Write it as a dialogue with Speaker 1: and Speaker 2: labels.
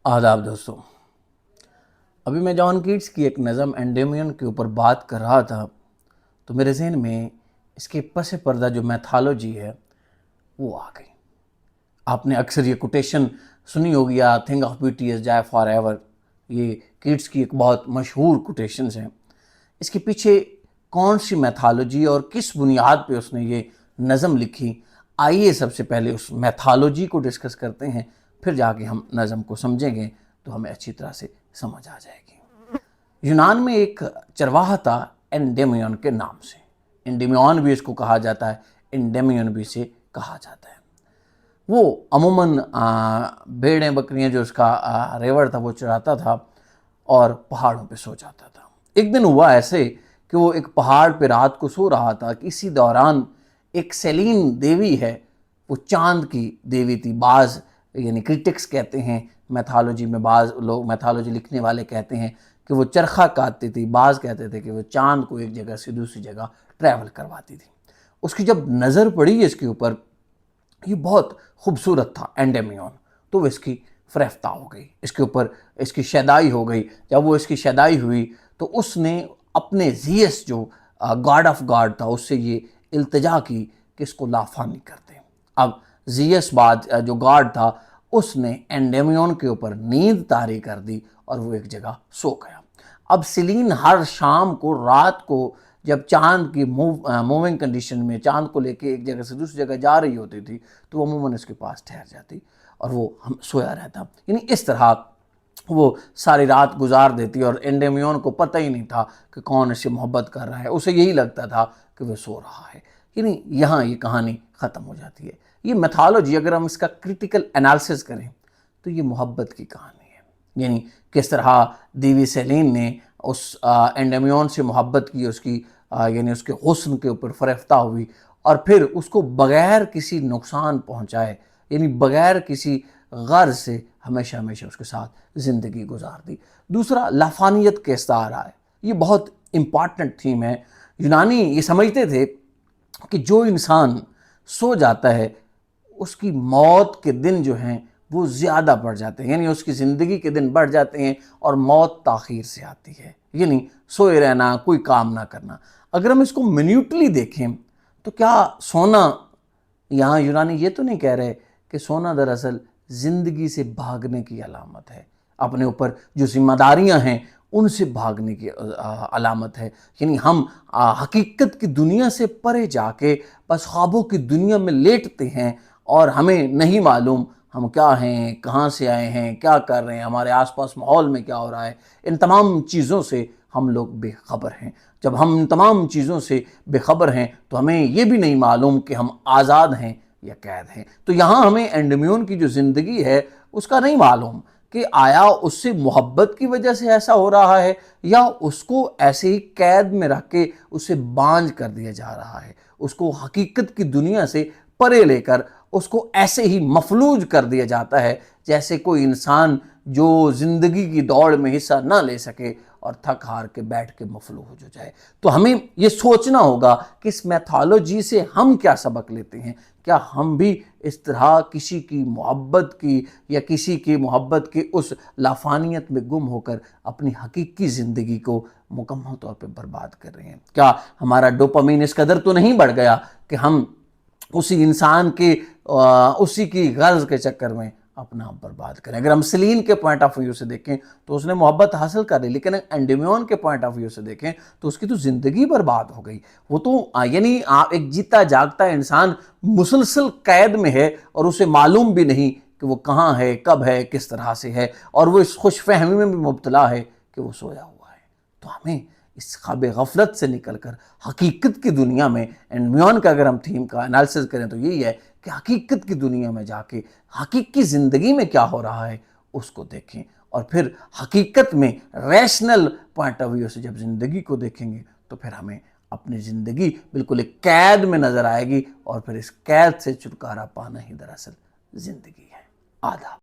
Speaker 1: आदाब दोस्तों। अभी मैं जॉन कीट्स की एक नज़म एंडेमियन के ऊपर बात कर रहा था तो मेरे जहन में इसके पस पर्दा जो मैथोलॉजी है वो आ गई। आपने अक्सर ये कोटेशन सुनी होगी, a thing of beauty is joy forever. ये कीट्स की एक बहुत मशहूर कोटेशंस हैं। इसके पीछे कौन सी मैथोलॉजी और किस बुनियाद पे उसने ये नज़म लिखी, आइए सबसे पहले उस मैथोलॉजी को डिस्कस करते हैं, फिर जाके हम नज़म को समझेंगे तो हमें अच्छी तरह से समझ आ जाएगी। यूनान में एक चरवाहा था एंडेमियन के नाम से। एंडेमियन भी इसको कहा जाता है, एंडेमियन भी इसे कहा जाता है। वो अमूमन भेड़ें बकरियां जो उसका रेवड़ था वो चराता था और पहाड़ों पे सो जाता था। एक दिन हुआ ऐसे कि वो एक पहाड़ पे रात को सो रहा था कि इसी दौरान एक सेलीन देवी है, वो चांद की देवी थी। बाज़ यानी क्रिटिक्स कहते हैं मैथोलॉजी में, बाज़ लोग मैथोलॉजी लिखने वाले कहते हैं कि वो चरखा काटती थी, बाज़ कहते थे कि वो चांद को एक जगह से दूसरी जगह ट्रैवल करवाती थी। उसकी जब नज़र पड़ी इसके ऊपर, ये बहुत खूबसूरत था एंडेमियन, तो वो इसकी फ़रेफ्ता हो गई, इसके ऊपर इसकी शैदाई हो गई। जब वो इसकी शैदाई हुई तो उसने अपने ज़ीयस जो गॉड ऑफ गॉड था उससे ये इल्तिजा की कि इसको लाफानी कर दें। अब ज़ीयस बाद जो गॉड था उसने एंडेमियन के ऊपर नींद तारी कर दी और वो एक जगह सो गया। अब सेलीन हर शाम को रात को जब चांद की मूविंग कंडीशन में चांद को लेके एक जगह से दूसरी जगह जा रही होती थी तो वो अमूमन इसके पास ठहर जाती और वो हम सोया रहता। यानी इस तरह वो सारी रात गुजार देती और एंडेमियन को पता ही नहीं था कि कौन इससे मोहब्बत कर रहा है, उसे यही लगता था कि वो सो रहा है। यानी यहाँ ये कहानी ख़त्म हो जाती है। ये मैथोलॉजी अगर हम इसका क्रिटिकल एनालिसिस करें तो ये मोहब्बत की कहानी है। यानी किस तरह देवी सेलीन ने उस एंडेमियन से मोहब्बत की, उसकी यानी उसके हुस्न के ऊपर फ़रेफ्ता हुई और फिर उसको बग़ैर किसी नुकसान पहुँचाए, यानी बग़ैर किसी गर्ज से हमेशा हमेशा उसके साथ ज़िंदगी गुजार दी। दूसरा, लाफानियत कैसा आ रहा है, ये बहुत इम्पॉर्टेंट थीम है। यूनानी ये समझते थे कि जो इंसान सो जाता है उसकी मौत के दिन जो हैं वो ज़्यादा बढ़ जाते हैं, यानी उसकी ज़िंदगी के दिन बढ़ जाते हैं और मौत ताख़ीर से आती है, यानी सोए रहना, कोई काम ना करना। अगर हम इसको मिन्यूटली देखें तो क्या सोना, यहाँ यूनानी ये तो नहीं कह रहे कि सोना दरअसल ज़िंदगी से भागने की अलामत है, अपने ऊपर जो जिम्मेदारियां हैं उनसे भागने की अलामत है। यानी हम हकीकत की दुनिया से परे जाके बस ख्वाबों की दुनिया में लेटते हैं और हमें नहीं मालूम हम क्या हैं, कहाँ से आए हैं, क्या कर रहे हैं, हमारे आसपास माहौल में क्या हो रहा है। इन तमाम चीज़ों से हम लोग बेखबर हैं। जब हम इन तमाम चीज़ों से बेखबर हैं तो हमें ये भी नहीं मालूम कि हम आज़ाद हैं या कैद हैं। तो यहाँ हमें एंडेमियन की जो ज़िंदगी है उसका नहीं मालूम कि आया उससे मोहब्बत की वजह से ऐसा हो रहा है या उसको ऐसे ही कैद में रख के उसे बांझ कर दिया जा रहा है, उसको हकीकत की दुनिया से परे लेकर उसको ऐसे ही मफलूज कर दिया जाता है जैसे कोई इंसान जो ज़िंदगी की दौड़ में हिस्सा ना ले सके और थक हार के बैठ के मफलूज हो जाए। तो हमें ये सोचना होगा कि इस मैथोलॉजी से हम क्या सबक लेते हैं। क्या हम भी इस तरह किसी की मोहब्बत की या किसी की मोहब्बत की उस लाफानियत में गुम होकर अपनी हकीकी ज़िंदगी को मुकम्मल तौर पे बर्बाद कर रहे हैं? क्या हमारा डोपामीन इस कदर तो नहीं बढ़ गया कि हम उसी इंसान के उसी की गर्ज के चक्कर में अपना आप बर्बाद करें? अगर हम सेलीन के पॉइंट ऑफ व्यू से देखें तो उसने मोहब्बत हासिल कर ली, लेकिन एंडेमियन के पॉइंट ऑफ व्यू से देखें तो उसकी तो ज़िंदगी बर्बाद हो गई। वो तो यानी आप एक जीता जागता इंसान मुसलसल कैद में है और उसे मालूम भी नहीं कि वो कहाँ है, कब है, किस तरह से है, और वो इस खुश फहमी में भी मुब्तला है कि वो सोया हुआ है। तो हमें इस ख्वाब गफलत से निकलकर हकीकत की दुनिया में, एंडेमियन का अगर हम थीम का एनालिसिस करें तो यही है कि हकीकत की दुनिया में जाके हकीकी ज़िंदगी में क्या हो रहा है उसको देखें और फिर हकीकत में रैशनल पॉइंट ऑफ व्यू से जब ज़िंदगी को देखेंगे तो फिर हमें अपनी ज़िंदगी बिल्कुल एक कैद में नज़र आएगी और फिर इस कैद से छुटकारा पाना ही दरअसल ज़िंदगी है। आदाब।